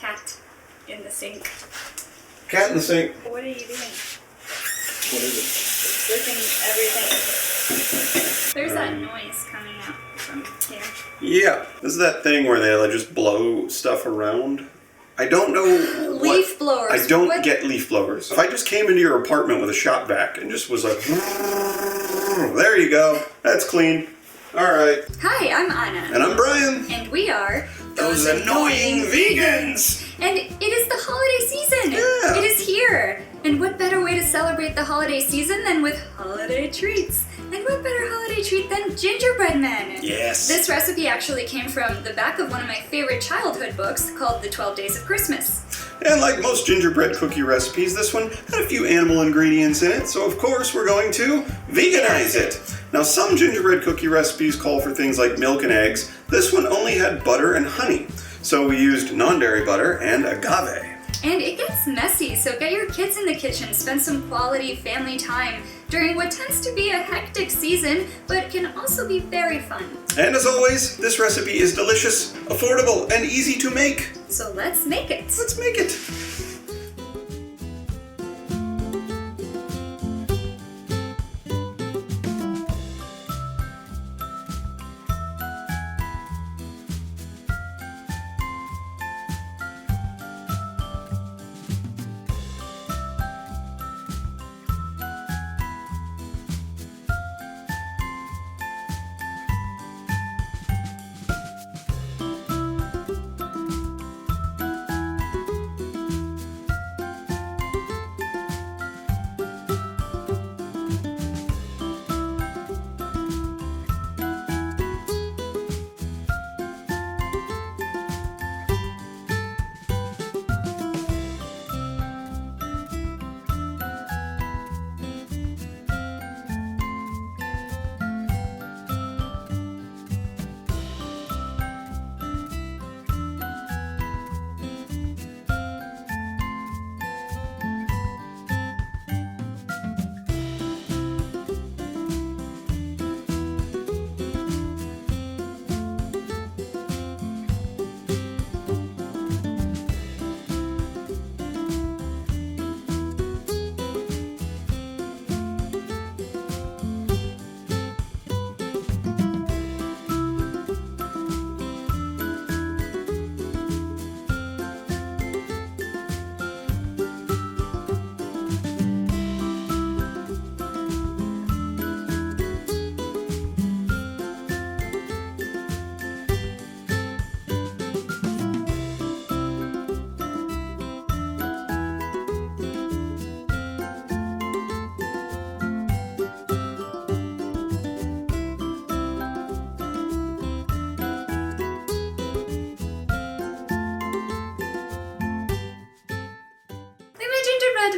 cat in the sink. Cat in the sink. What are you doing? What is it? Flipping everything. There's that noise coming out from here. Yeah. This is that thing where they just blow stuff around. I don't know Leaf blowers. I don't get leaf blowers. If I just came into your apartment with a shop vac and just was like, there you go. That's clean. All right. Hi, I'm Anna. And I'm Brian. And we are Those Annoying Vegans. And it is the holiday season. Yeah. It is here. And what better way to celebrate the holiday season than with holiday treats? And what better holiday treat than gingerbread men? Yes. This recipe actually came from the back of one of my favorite childhood books called The 12 Days of Christmas. And like most gingerbread cookie recipes, this one had a few animal ingredients in it, so of course we're going to veganize it. Now some gingerbread cookie recipes call for things like milk and eggs. This one only had butter and honey. So we used non-dairy butter and agave. And it gets messy, so get your kids in the kitchen, spend some quality family time during what tends to be a hectic season, but can also be very fun. And as always, this recipe is delicious, affordable, and easy to make. So let's make it. Let's make it.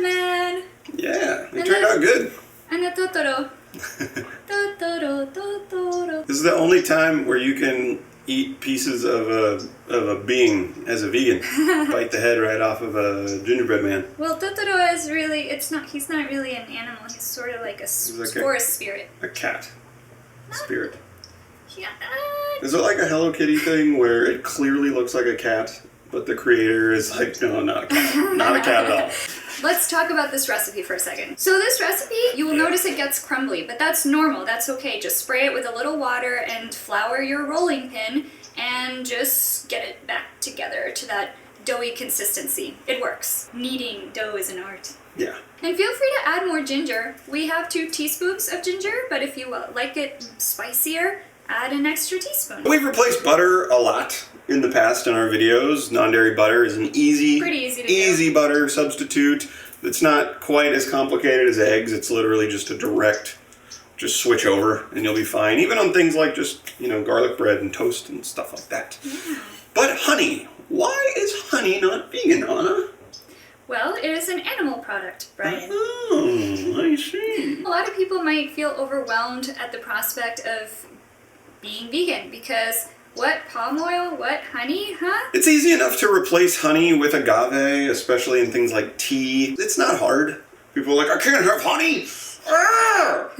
Man. Yeah, they turned out good. And a Totoro. Totoro. This is the only time where you can eat pieces of a being as a vegan. Bite the head right off of a gingerbread man. Well, Totoro is really, he's not really an animal. He's sort of like a forest spirit. A cat. Spirit. Yeah. Is it like a Hello Kitty thing where it clearly looks like a cat, but the creator is like, no, not a cat. Not a cat at all. Let's talk about this recipe for a second. So this recipe, you will notice it gets crumbly, but that's normal, that's okay. Just spray it with a little water and flour your rolling pin and just get it back together to that doughy consistency. It works. Kneading dough is an art. Yeah. And feel free to add more ginger. We have 2 teaspoons of ginger, but if you like it spicier, add an extra teaspoon. We've replaced butter a lot in the past in our videos. Non-dairy butter is an pretty easy butter substitute. It's not quite as complicated as eggs. It's literally just a direct, just switch over and you'll be fine. Even on things like just, garlic bread and toast and stuff like that. Yeah. But honey, why is honey not vegan, Anna? Well, it is an animal product, Brian. Oh, I see. A lot of people might feel overwhelmed at the prospect of being vegan because what, palm oil, what, honey, huh? It's easy enough to replace honey with agave, especially in things like tea. It's not hard. People are like, I can't have honey. Ah!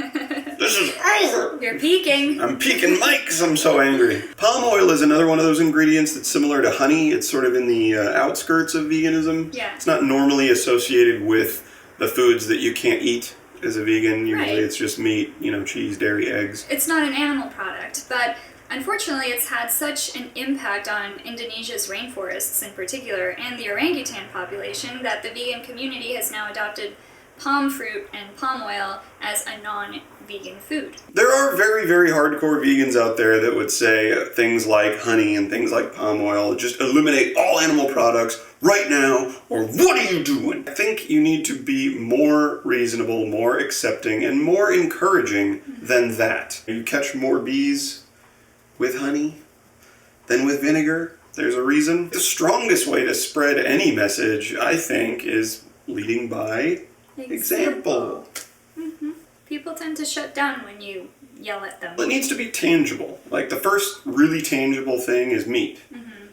This is over. You're peeking. I'm peeking Mike because I'm so angry. Palm oil is another one of those ingredients that's similar to honey. It's sort of in the outskirts of veganism. Yeah. It's not normally associated with the foods that you can't eat as a vegan. Usually Right. it's just meat, cheese, dairy, eggs. It's not an animal product, but unfortunately it's had such an impact on Indonesia's rainforests in particular and the orangutan population that the vegan community has now adopted palm fruit and palm oil as a non-vegan food. There are very, very hardcore vegans out there that would say things like honey and things like palm oil, just eliminate all animal products right now, or what are you doing? I think you need to be more reasonable, more accepting, and more encouraging than that. You catch more bees with honey than with vinegar. There's a reason. The strongest way to spread any message, I think, is leading by example. People tend to shut down when you yell at them. It needs to be tangible. Like the first really tangible thing is meat.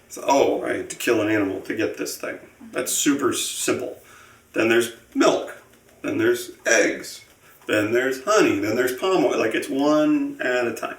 So, I had to kill an animal to get this thing. That's super simple. Then there's milk. Then there's eggs. Then there's honey. Then there's palm oil. Like it's one at a time.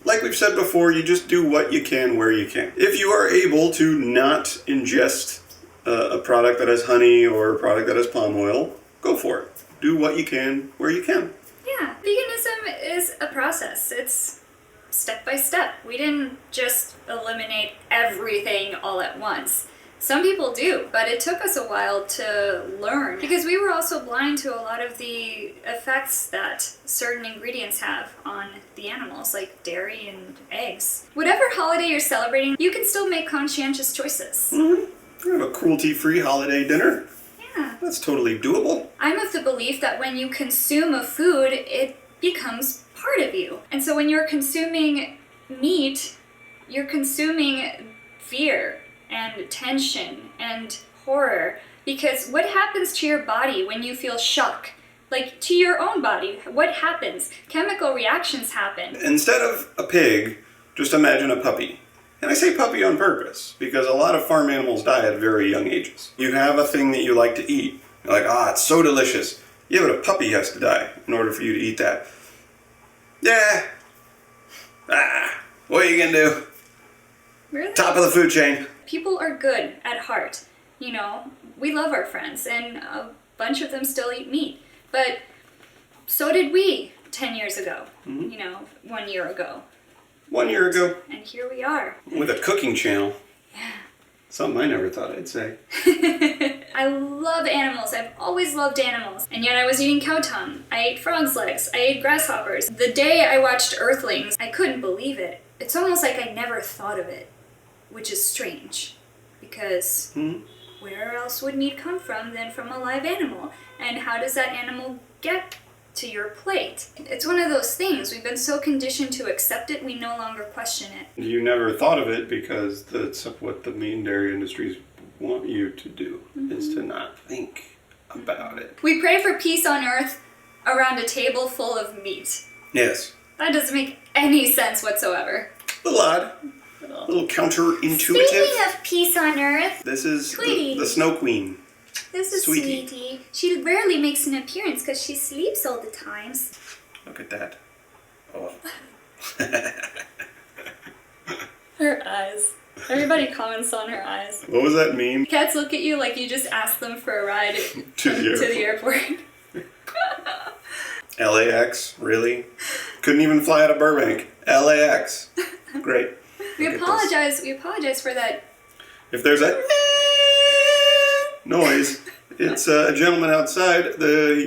Like we've said before, you just do what you can where you can. If you are able to not ingest a product that has honey or a product that has palm oil, go for it. Do what you can where you can. Yeah, veganism is a process. It's step by step. We didn't just eliminate everything all at once. Some people do, but it took us a while to learn because we were also blind to a lot of the effects that certain ingredients have on the animals, like dairy and eggs. Whatever holiday you're celebrating, you can still make conscientious choices. We have a cruelty-free holiday dinner. Yeah. That's totally doable. I'm of the belief that when you consume a food, it becomes part of you. And so when you're consuming meat, you're consuming fear and tension and horror. Because what happens to your body when you feel shock? Like, to your own body, what happens? Chemical reactions happen. Instead of a pig, just imagine a puppy. And I say puppy on purpose, because a lot of farm animals die at very young ages. You have a thing that you like to eat. You're like, it's so delicious. Yeah, but a puppy has to die in order for you to eat that. Yeah. What are you gonna do? Really? Top of the food chain. People are good at heart. We love our friends, and a bunch of them still eat meat. But so did we 10 years ago, 1 year ago. 1 year ago. And here we are. With a cooking channel. Yeah. Something I never thought I'd say. I love animals. I've always loved animals. And yet I was eating cow tongue. I ate frog's legs. I ate grasshoppers. The day I watched Earthlings, I couldn't believe it. It's almost like I never thought of it, which is strange. Because where else would meat come from than from a live animal? And how does that animal get to your plate? It's one of those things. We've been so conditioned to accept it, we no longer question it. You never thought of it because that's what the meat and dairy industries want you to do, is to not think about it. We pray for peace on earth around a table full of meat. Yes. That doesn't make any sense whatsoever. A little odd. A little counterintuitive. Speaking of peace on earth, This is Sweetie. the Snow Queen. this is Sweetie. Sweetie. She rarely makes an appearance because she sleeps all the times. Look at that. Oh. Her eyes. Everybody comments on her eyes. What was that meme? Cats look at you like you just asked them for a ride To the airport. LAX, really? Couldn't even fly out of Burbank. LAX. Great. We Look at apologize for that. If there's a noise, it's a gentleman outside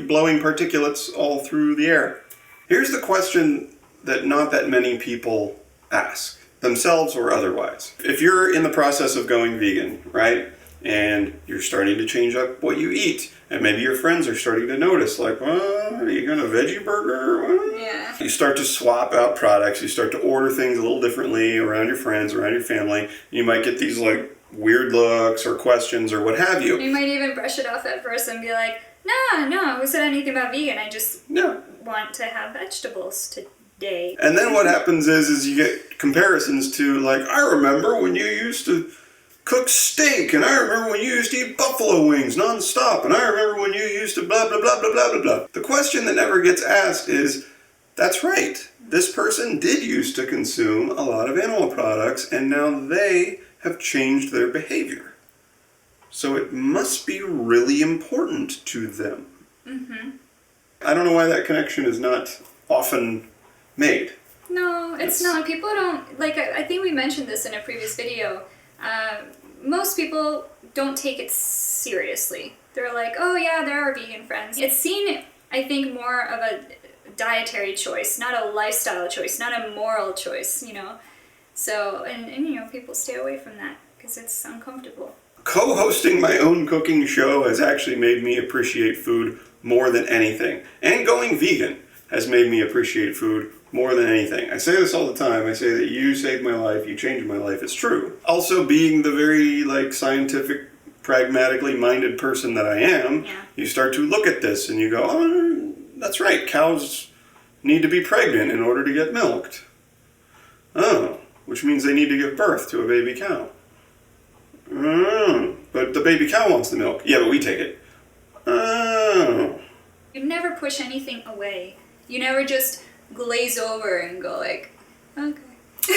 blowing particulates all through the air. Here's the question that not that many people ask, themselves or otherwise. If you're in the process of going vegan, right, and you're starting to change up what you eat, and maybe your friends are starting to notice, like, are you going to veggie burger? What? Yeah. You start to swap out products, you start to order things a little differently around your friends, around your family. You might get these, like, weird looks or questions or what have you. You might even brush it off at first and be like, no, who said anything about vegan? I just want to have vegetables today. And then what happens is you get comparisons to, like, I remember when you used to cook steak, and I remember when you used to eat buffalo wings nonstop, and I remember when you used to blah, blah, blah, blah, blah, blah, blah. The question that never gets asked is, That's right. This person did used to consume a lot of animal products, and now they have changed their behavior. So it must be really important to them. Mm-hmm. I don't know why that connection is not often made. No, it's not. People don't, like, I think we mentioned this in a previous video. Most people don't take it seriously. They're like, oh yeah, there are vegan friends. It's seen, I think, more of a dietary choice, not a lifestyle choice, not a moral choice, you know? So, and you know, people stay away from that because it's uncomfortable. Co-hosting my own cooking show has actually made me appreciate food more than anything. And going vegan has made me appreciate food more than anything. I say this all the time. I say that you saved my life, you changed my life. It's true. Also, being the very, like, scientific, pragmatically minded person that I am, you start to look at this and you go, oh, that's right, cows need to be pregnant in order to get milked. Oh, which means they need to give birth to a baby cow. Oh, but the baby cow wants the milk. Yeah, but we take it. Oh. You never push anything away. You never just glaze over and go like, okay.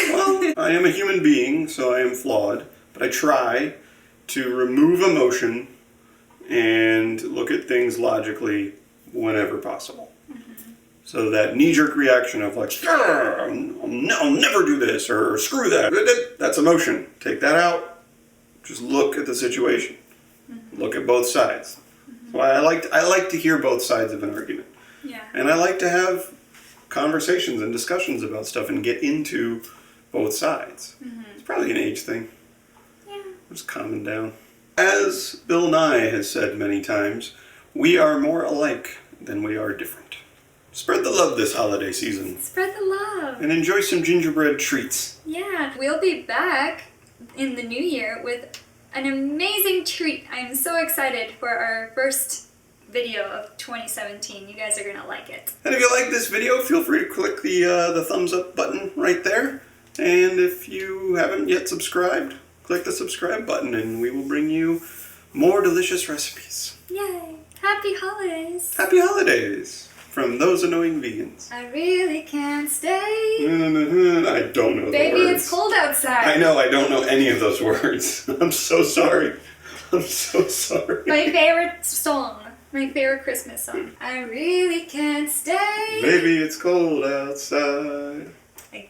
Well, I am a human being, so I am flawed, but I try to remove emotion and look at things logically whenever possible. Mm-hmm. So that knee-jerk reaction of like, I'll never do this, or screw that, that's emotion. Take that out. Just look at the situation. Mm-hmm. Look at both sides. Mm-hmm. So I like to hear both sides of an argument. Yeah. And I like to have conversations and discussions about stuff and get into both sides. Mm-hmm. It's probably an age thing. Yeah. Just calming down. As Bill Nye has said many times, we are more alike than we are different. Spread the love this holiday season. Spread the love. And enjoy some gingerbread treats. Yeah. We'll be back in the new year with an amazing treat. I'm so excited for our first video of 2017. You guys are gonna like it. And if you like this video, feel free to click the thumbs up button right there. And if you haven't yet subscribed, click the subscribe button and we will bring you more delicious recipes. Yay! Happy holidays! Happy holidays from those annoying vegans. I really can't stay. I don't know the words. Baby, it's cold outside. I know, I don't know any of those words. I'm so sorry. I'm so sorry. My favorite song. My favorite Christmas song. I really can't stay. Baby, it's cold outside. I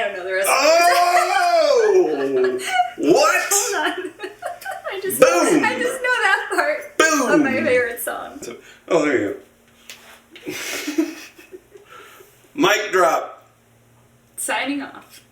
don't know the rest Oh! What? Hold on. I just Boom! know that part Boom! of my favorite song. Oh, there you go. Mic drop. Signing off.